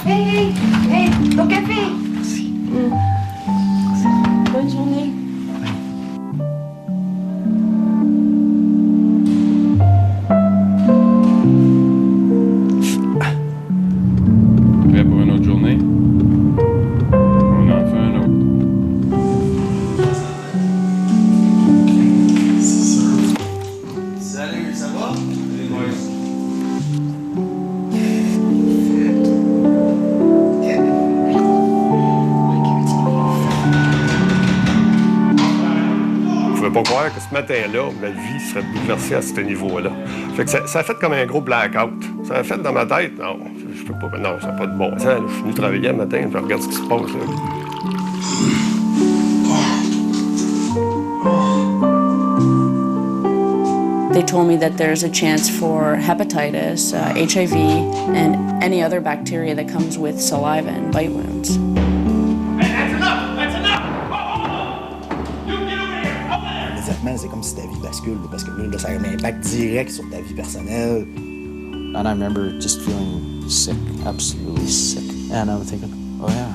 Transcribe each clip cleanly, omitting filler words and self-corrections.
Hey, ton café! Merci. Bonne journée. Prêt pour une autre journée? On en fait un autre. Salut, ça va? Salut, boys. Je ne pouvais pas croire que ce matin-là, ma vie serait bouleversée à ce niveau-là. Fait que ça a fait comme un gros blackout. Ça a fait dans ma tête, non, je peux pas, non, ça n'a pas de bon sens. Là, je suis venu travailler le matin, je regarde ce qui se passe. Là. They told me that there's a chance for hepatitis, HIV, and any other bacteria that comes with saliva and bite wounds. Immédiatement, c'est comme si ta vie bascule, parce que là, ça a un impact direct sur ta vie personnelle. And I remember just feeling sick, absolutely sick. And I'm thinking, oh yeah,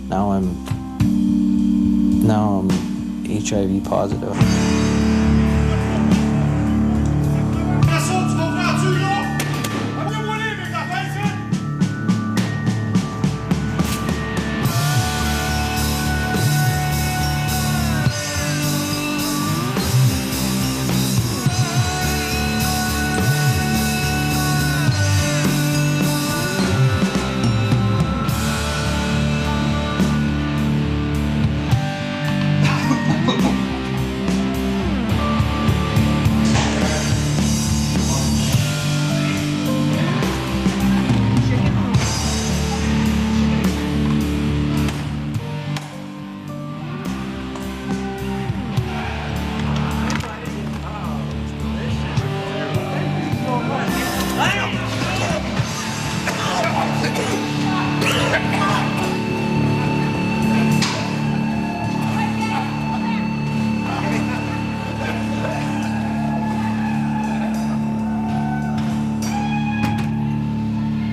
now I'm HIV positive.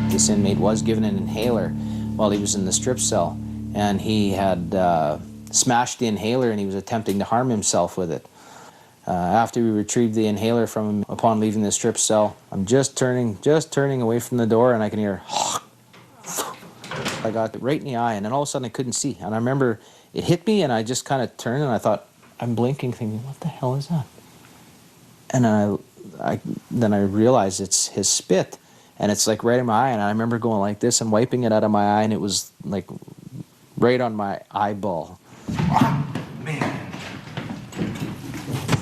This inmate was given an inhaler while he was in the strip cell, and he had smashed the inhaler and he was attempting to harm himself with it. After we retrieved the inhaler from him upon leaving the strip cell, I'm just turning away from the door, and I can hear I got right in the eye, and then all of a sudden I couldn't see. And I remember it hit me, and I just kind of turned, and I thought, I'm blinking, thinking, what the hell is that? And then I realized it's his spit. And it's like right in my eye, and I remember going like this and wiping it out of my eye, and it was like right on my eyeball. Man.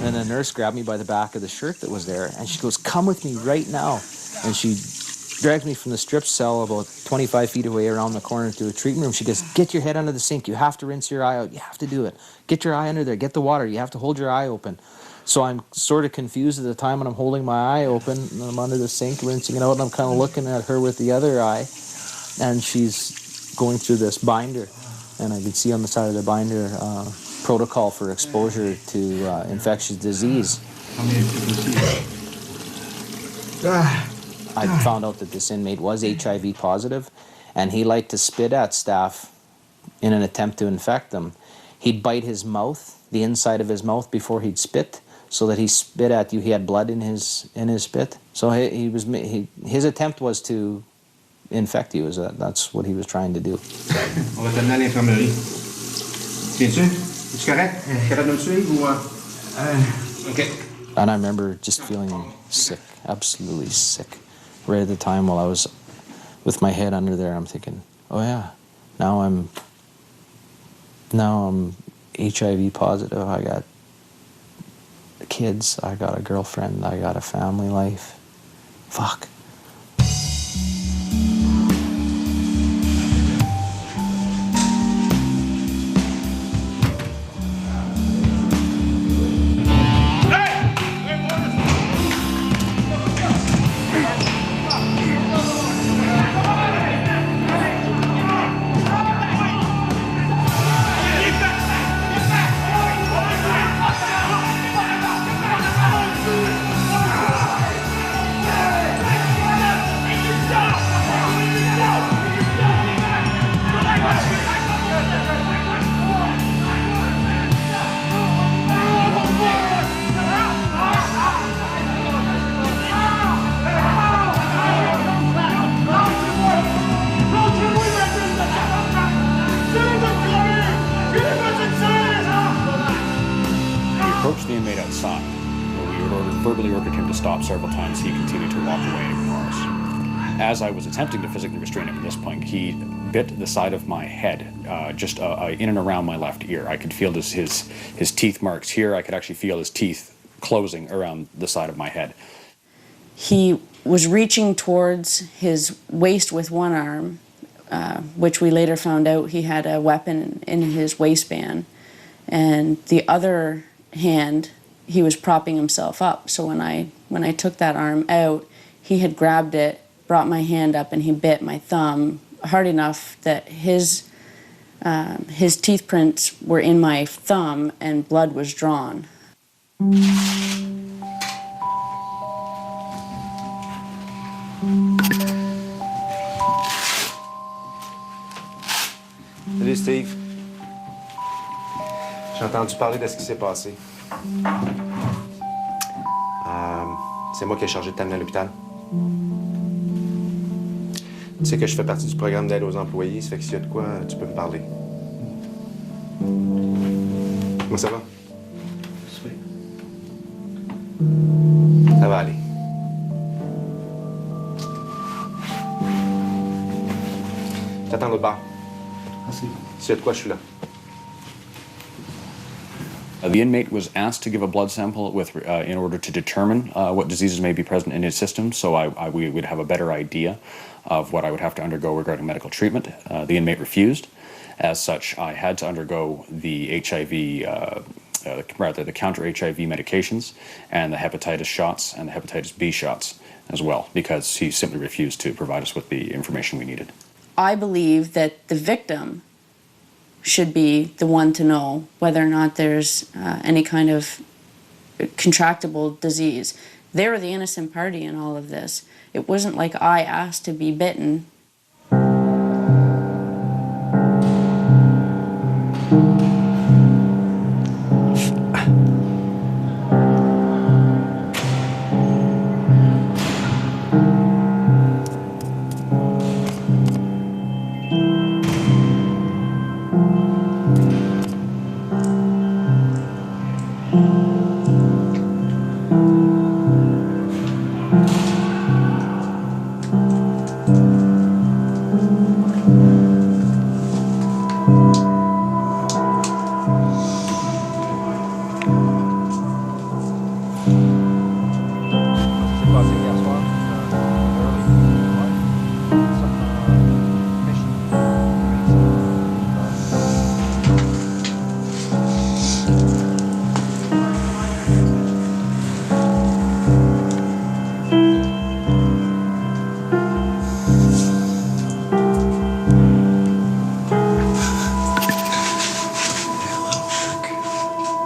And the nurse grabbed me by the back of the shirt that was there, and she goes, come with me right now. And she dragged me from the strip cell about 25 feet away around the corner to a treatment room. She goes, get your head under the sink. You have to rinse your eye out. You have to do it. Get your eye under there. Get the water. You have to hold your eye open. So I'm sort of confused at the time when I'm holding my eye open, and I'm under the sink rinsing it out, and I'm kind of looking at her with the other eye, and she's going through this binder, and I could see on the side of the binder protocol for exposure to infectious disease. I found out that this inmate was HIV positive, and he liked to spit at staff in an attempt to infect them. He'd bite his mouth, the inside of his mouth, before he'd spit, so that he spit at you. He had blood in his spit. So his attempt was to infect you. That's what he was trying to do. On va t'amener à l'infirmerie. Tiens-tu? Es-tu correct? Capable de me suivre ou... OK. And I remember just feeling sick, absolutely sick. Right at the time while I was with my head under there, I'm thinking, oh yeah, now I'm HIV positive. I got kids, I got a girlfriend, I got a family life. Fuck. really ordered him to stop several times. He continued to walk away and ignore us. As I was attempting to physically restrain him at this point, he bit the side of my head, just in and around my left ear. I could feel his teeth marks here. I could actually feel his teeth closing around the side of my head. He was reaching towards his waist with one arm, which we later found out he had a weapon in his waistband, and the other hand he was propping himself up. So when I took that arm out, he had grabbed it, brought my hand up, and he bit my thumb hard enough that his teeth prints were in my thumb and blood was drawn. Salut Steve. J'ai entendu parler de ce qui s'est passé. C'est moi qui ai chargé de t'amener à l'hôpital. Tu sais que je fais partie du programme d'aide aux employés, ça fait que s'il y a de quoi, tu peux me parler. Comment ça va? Ça va aller. T'attends l'autre bar. Merci. S'il y a de quoi, je suis là. The inmate was asked to give a blood sample in order to determine what diseases may be present in his system, so we would have a better idea of what I would have to undergo regarding medical treatment. The inmate refused. As such, I had to undergo the HIV, the counter-HIV medications and the hepatitis shots and the hepatitis B shots as well, because he simply refused to provide us with the information we needed. I believe that the victim should be the one to know whether or not there's any kind of contractable disease. They were the innocent party in all of this. It wasn't like I asked to be bitten.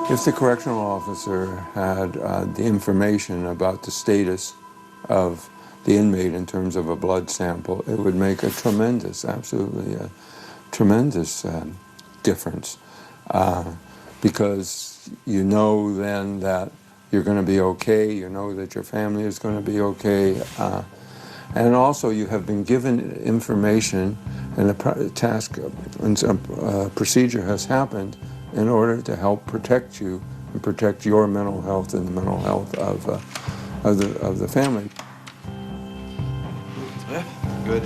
If the correctional officer had the information about the status of the inmate in terms of a blood sample, it would make a tremendous, absolutely a tremendous difference. Because you know then that you're going to be okay, you know that your family is going to be okay, and also you have been given information and a task and a procedure has happened in order to help protect you and protect your mental health and the mental health of the family. Yeah, good.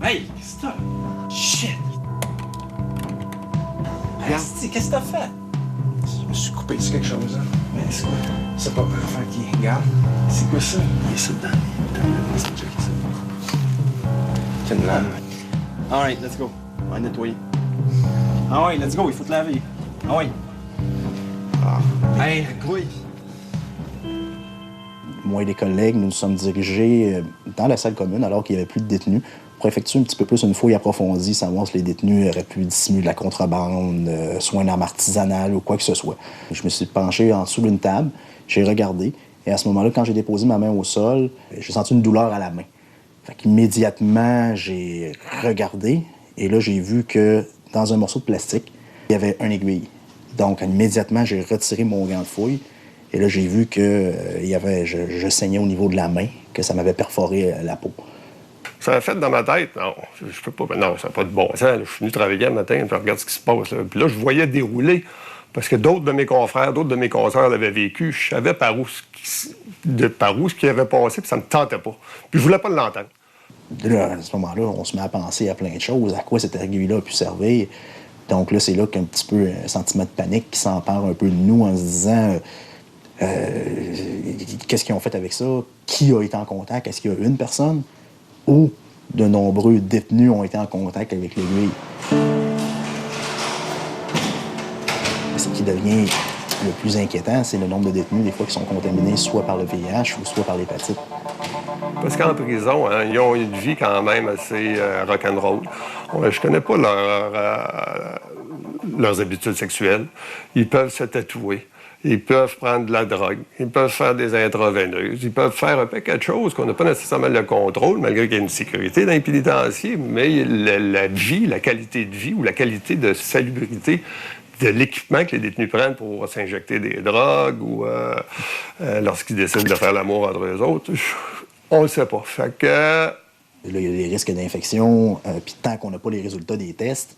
Hey, qu'est-ce que t'as? Shit! Hey, qu'est-ce que t'as fait? Je me suis coupé sur quelque chose, hein? Mais c'est quoi? C'est pas pour faire qui regarde. C'est quoi ça? Il est ça dedans. C'est checker ça. C'est une lame. Alright, let's go. On va nettoyer. Ah ouais, let's go, il faut te laver. Ah ouais. Hey, couille! Moi et des collègues, nous nous sommes dirigés dans la salle commune alors qu'il n'y avait plus de détenus pour effectuer un petit peu plus une fouille approfondie, savoir si les détenus auraient pu dissimuler de la contrebande, soit une arme artisanale ou quoi que ce soit. Je me suis penché en dessous d'une table, j'ai regardé Et à ce moment-là, quand j'ai déposé ma main au sol, j'ai senti une douleur à la main. Fait qu'immédiatement, j'ai regardé et là, j'ai vu que dans un morceau de plastique, il y avait une aiguille. Donc, immédiatement, j'ai retiré mon gant de fouille et là, j'ai vu que je saignais au niveau de la main, que ça m'avait perforé la peau. Ça a fait dans ma tête, non, je peux pas, non, ça n'a pas de bon sens. Là, je suis venu travailler le matin, puis je regarde ce qui se passe. Là. Puis là, je voyais dérouler, parce que d'autres de mes confrères, d'autres de mes consoeurs l'avaient vécu. Je savais par où ce qui avait passé, puis ça me tentait pas. Puis je voulais pas l'entendre. Là, à ce moment-là, on se met à penser à plein de choses, à quoi cette aiguille-là a pu servir. Donc là, c'est là qu'un petit peu un sentiment de panique qui s'empare un peu de nous en se disant qu'est-ce qu'ils ont fait avec ça? Qui a été en contact? Est-ce qu'il y a une personne? Ou de nombreux détenus ont été en contact avec l'aiguille. Ce qui devient le plus inquiétant, c'est le nombre de détenus, des fois, qui sont contaminés soit par le VIH ou soit par l'hépatite. Parce qu'en prison, hein, ils ont une vie quand même assez rock'n'roll. Je connais pas leurs habitudes sexuelles. Ils peuvent se tatouer. Ils peuvent prendre de la drogue, ils peuvent faire des intraveineuses, ils peuvent faire un paquet de choses qu'on n'a pas nécessairement le contrôle, malgré qu'il y ait une sécurité dans les pénitenciers, mais la vie, la qualité de vie ou la qualité de salubrité de l'équipement que les détenus prennent pour s'injecter des drogues ou lorsqu'ils décident de faire l'amour entre eux autres, on le sait pas. Fait que... Là, il y a des risques d'infection, puis tant qu'on n'a pas les résultats des tests,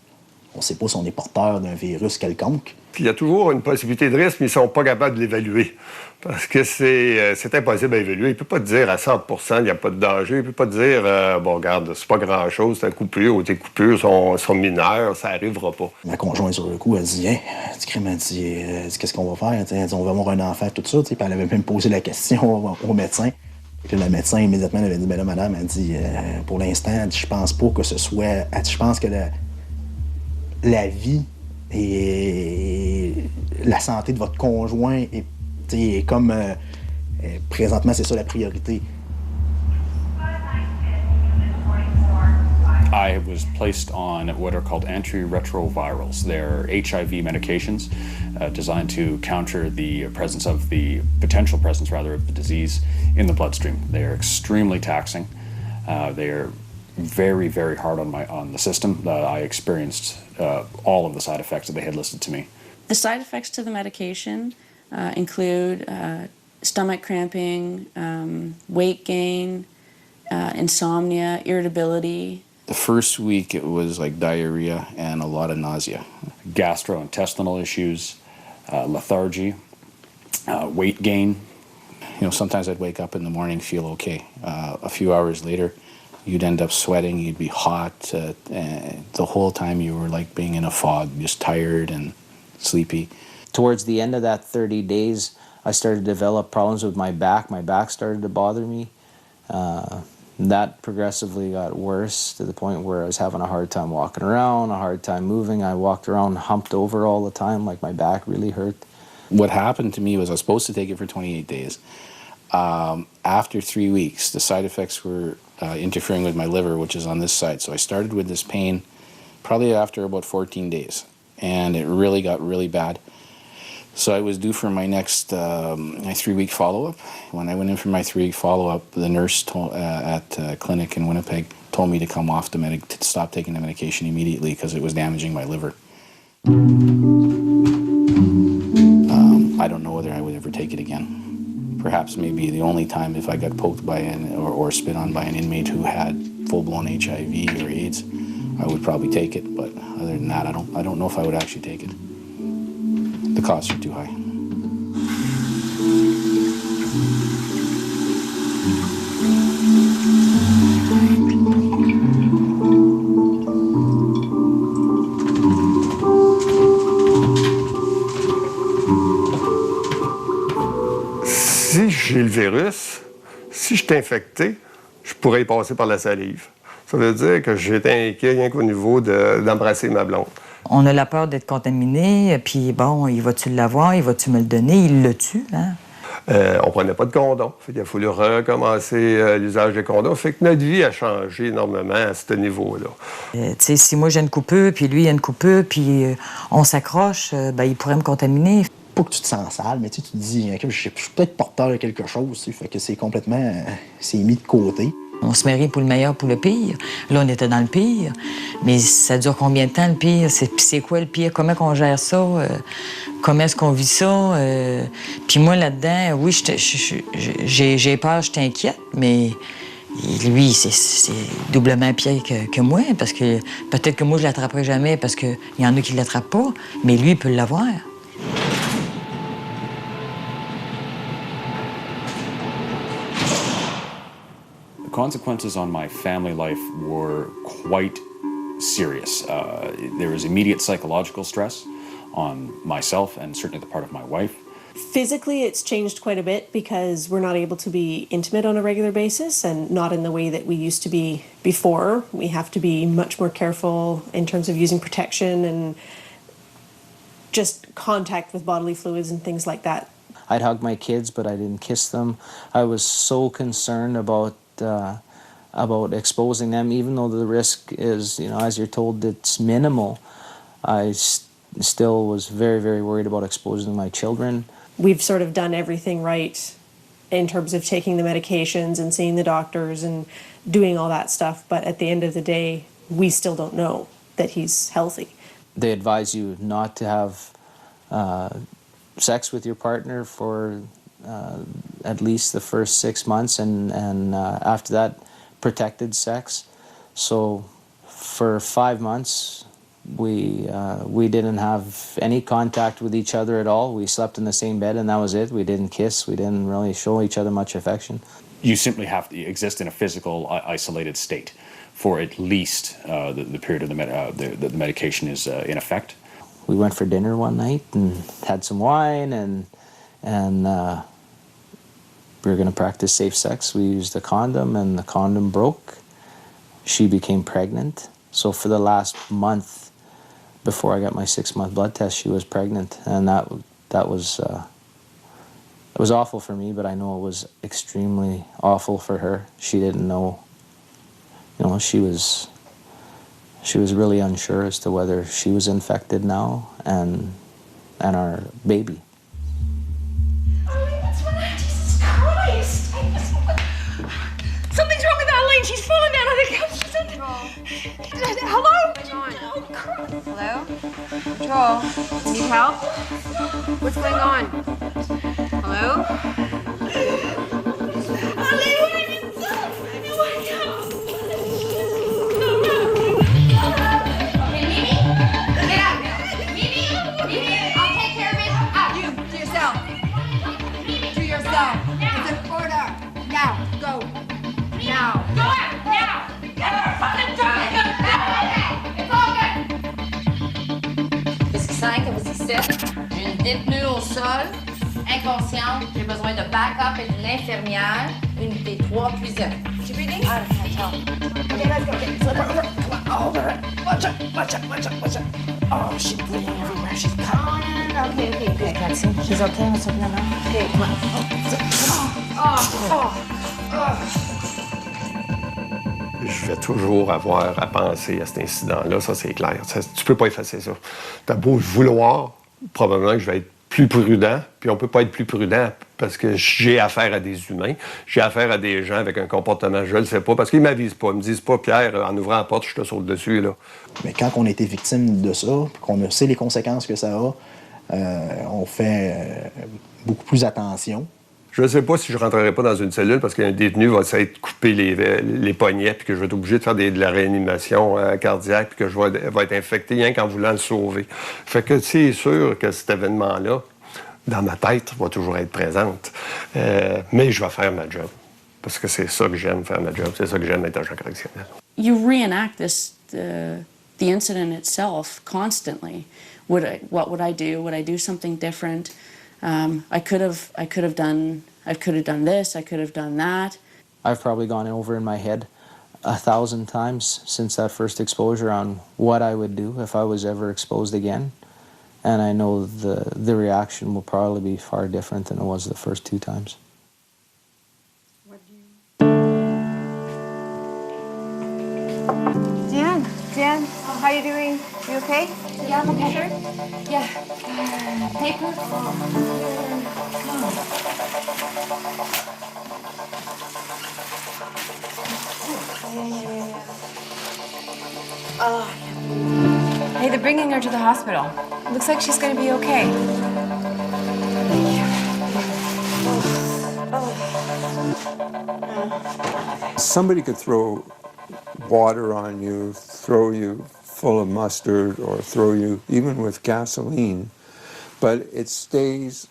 on ne sait pas si on est porteur d'un virus quelconque. Puis il y a toujours une possibilité de risque, mais ils ne sont pas capables de l'évaluer. Parce que c'est impossible à évaluer. Il ne peut pas te dire à 100% il n'y a pas de danger. Il ne peut pas te dire bon, regarde, c'est pas grand-chose, ta coupure ou tes coupures sont mineures, ça n'arrivera pas. Ma conjointe, sur le coup, elle dit hey, elle dit qu'est-ce qu'on va faire? Elle dit on va avoir un enfant, tout ça. Puis elle avait même posé la question au médecin. Et puis le médecin, immédiatement, elle avait dit ben là, madame, elle dit pour l'instant, je pense pas que ce soit. Je pense que la vie et la santé de votre conjoint est comme présentement, c'est ça la priorité. I was placed on what are called antiretrovirals. They're HIV medications designed to counter the potential presence of the disease in the bloodstream. They are extremely taxing. They are very, very hard on the system. I experienced all of the side effects that they had listed to me. The side effects to the medication include stomach cramping, weight gain, insomnia, irritability. The first week it was like diarrhea and a lot of nausea. Gastrointestinal issues, lethargy, weight gain. You know, sometimes I'd wake up in the morning, feel okay. A few hours later, you'd end up sweating, you'd be hot. And the whole time you were like being in a fog, just tired and sleepy. Towards the end of that 30 days, I started to develop problems with my back. My back started to bother me. That progressively got worse to the point where I was having a hard time walking around, a hard time moving. I walked around humped over all the time, like my back really hurt. What happened to me was I was supposed to take it for 28 days. After 3 weeks, the side effects were interfering with my liver, which is on this side. So I started with this pain probably after about 14 days, and it really got really bad. So I was due for my next my 3-week follow-up. When I went in for my 3-week follow-up, the nurse at a clinic in Winnipeg told me to come off to stop taking the medication immediately because it was damaging my liver. I don't know whether I would ever take it again. Perhaps maybe the only time if I got poked by or spit on by an inmate who had full-blown HIV or AIDS, I would probably take it. But other than that, I don't know if I would actually take it. The costs are too high. Si j'ai le virus, si je suis infecté, je pourrais y passer par la salive. Ça veut dire que j'étais inquiet rien qu'au niveau d'embrasser ma blonde. On a la peur d'être contaminé, puis bon, il va-tu l'avoir, il va-tu me le donner, il le tue, hein? On prenait pas de condom. Il a fallu recommencer l'usage des condoms. Fait que notre vie a changé énormément à ce niveau-là. Tu sais, si moi j'ai une coupure, puis lui il a une coupure, puis on s'accroche, ben il pourrait me contaminer. pas que tu te sens sale, mais tu te dis, okay, je suis peut-être porteur de quelque chose, fait que c'est complètement, c'est mis de côté. On se marie pour le meilleur, pour le pire. Là, on était dans le pire. Mais ça dure combien de temps, le pire? C'est quoi le pire? Comment on gère ça? Comment est-ce qu'on vit ça? Puis moi, là-dedans, oui, j'ai peur, je t'inquiète, mais lui, c'est doublement pire que moi, parce que peut-être que moi, je l'attraperai jamais, parce qu'il y en a qui ne l'attrapent pas, mais lui, il peut l'avoir. The consequences on my family life were quite serious. There was immediate psychological stress on myself and certainly the part of my wife. Physically, it's changed quite a bit because we're not able to be intimate on a regular basis and not in the way that we used to be before. We have to be much more careful in terms of using protection and just contact with bodily fluids and things like that. I'd hug my kids, but I didn't kiss them. I was so concerned about exposing them, even though the risk is, you know, as you're told, it's minimal. I still was very, very worried about exposing my children. We've sort of done everything right in terms of taking the medications and seeing the doctors and doing all that stuff, but at the end of the day, we still don't know that he's healthy. They advise you not to have sex with your partner for at least the first 6 months, and after that, protected sex. So for 5 months, we didn't have any contact with each other at all. We slept in the same bed, and that was it. We didn't kiss. We didn't really show each other much affection. You simply have to exist in a physical, isolated state for at least the period of the medication is in effect. We went for dinner one night and had some wine, and we were going to practice safe sex. We used a condom, and the condom broke. She became pregnant. So for the last month before I got my 6-month blood test, she was pregnant, and that was it was awful for me, but I know it was extremely awful for her. She didn't know. You know, she was really unsure as to whether she was infected now and our baby. Jesus Christ! Something's wrong with Eileen. She's fallen down on the couch. Hello? Oh, crap. Hello? Joel, need help? What's going on? Hello? Eileen, what have you done? Wake up! Okay, Mimi? Get out now. Mimi, I'll take care of it. Out. You, to yourself. To yourself. It's an order. Now, go. Now. Go out, now! Get her fucking done! It's all good. Whisky 5 à whisky 7. J'ai une détenue au sol, inconsciente. J'ai besoin de backup et d'une infirmière. Unité 3, cuisine. She breathing? I can't tell. Okay, let's go. Okay, slip her over. Come on, over. Watch out, watch out, watch out, watch out. Oh, she's bleeding everywhere. She's cut. No. Okay. I can't see. She's okay. What's up now? Okay, come on. Je vais toujours avoir à penser à cet incident-là, ça c'est clair. Tu peux pas effacer ça. T'as beau vouloir, probablement que je vais être plus prudent, puis on peut pas être plus prudent parce que j'ai affaire à des humains, j'ai affaire à des gens avec un comportement, je le sais pas, parce qu'ils m'avisent pas, ils me disent pas, Pierre, en ouvrant la porte, je te saute dessus, là. Mais quand on a été victime de ça, qu'on sait les conséquences que ça a, on fait beaucoup plus attention. Je ne sais pas si je ne rentrerai pas dans une cellule parce qu'un détenu va s'être coupé les poignets puis que je vais être obligé de faire de la réanimation cardiaque puis que je vais être infecté rien qu'en voulant le sauver. Fait que c'est sûr que cet événement-là, dans ma tête, va toujours être présente. Mais je vais faire ma job. Parce que c'est ça que j'aime, faire ma job. C'est ça que j'aime être agent correctionnel. You reenact the incident itself constantly. What would I do? Would I do something different? I could have done this, I could have done that. I've probably gone over in my head 1,000 times since that first exposure on what I would do if I was ever exposed again. And I know the reaction will probably be far different than it was the first 2 times. Jan, how How are you doing? You okay? Yeah, I'm okay. Sure? Yeah. Paper? Hey, they're bringing her to the hospital. Looks like she's gonna be okay. Somebody could throw water on you, throw you full of mustard, or throw you even with gasoline, but it stays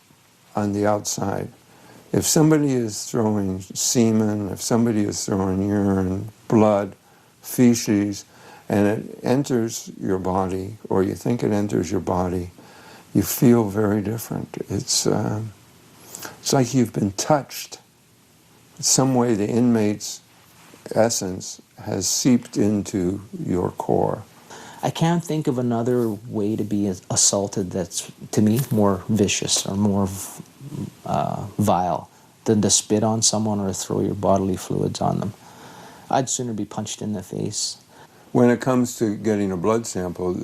on the outside. If somebody is throwing semen, if somebody is throwing urine, blood, feces, and it enters your body, or you think it enters your body, you feel very different. It's like you've been touched. In some way the inmate's essence has seeped into your core. I can't think of another way to be assaulted that's, to me, more vicious or more vile than to spit on someone or throw your bodily fluids on them. I'd sooner be punched in the face. When it comes to getting a blood sample,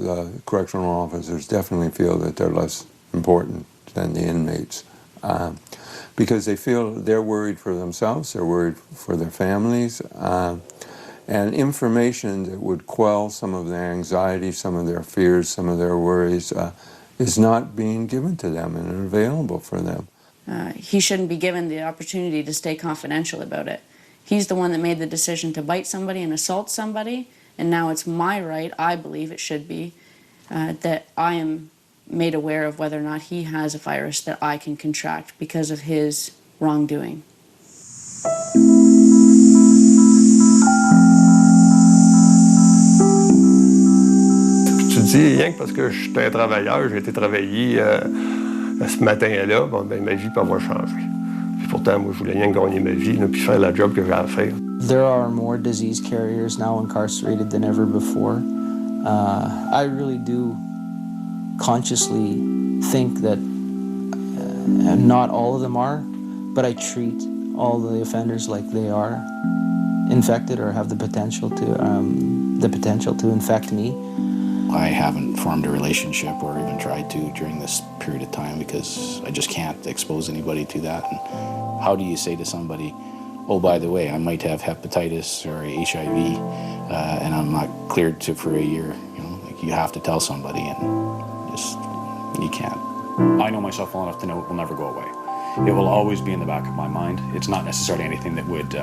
correctional officers definitely feel that they're less important than the inmates because they feel they're worried for themselves, they're worried for their families, and information that would quell some of their anxiety, some of their fears, some of their worries is not being given to them and available for them. He shouldn't be given the opportunity to stay confidential about it. He's the one that made the decision to bite somebody and assault somebody, and now it's my right, I believe it should be, that I am made aware of whether or not he has a virus that I can contract because of his wrongdoing. Tu dis, rien que parce que je suis un travailleur, j'ai été travailler ce matin-là, bon, ben, ma vie peut avoir changé. Puis pourtant, moi, je voulais rien que gagner ma vie, là, puis faire la job que j'ai à faire. There are more disease carriers now incarcerated than ever before. I really do consciously think that not all of them are, but I treat all the offenders like they are infected or have the potential to infect me. I haven't formed a relationship or even tried to during this period of time because I just can't expose anybody to that. And how do you say to somebody, oh, by the way, I might have hepatitis or HIV and I'm not cleared for a year? You know, like you have to tell somebody and just, you can't. I know myself well enough to know it will never go away. It will always be in the back of my mind. It's not necessarily anything that would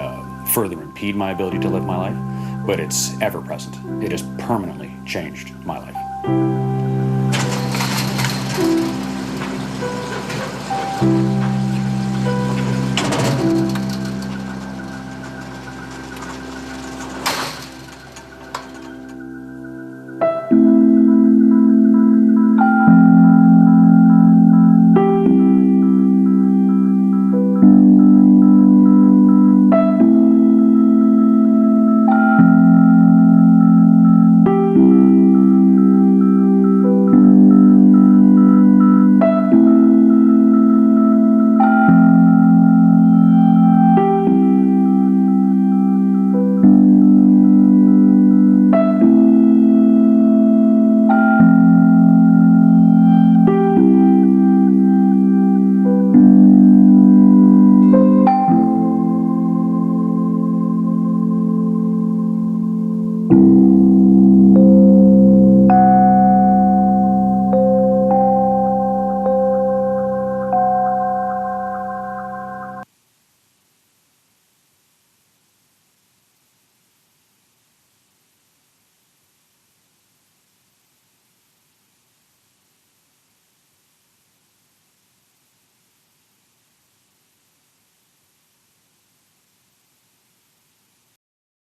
further impede my ability to live my life, but it's ever present. It has permanently changed my life.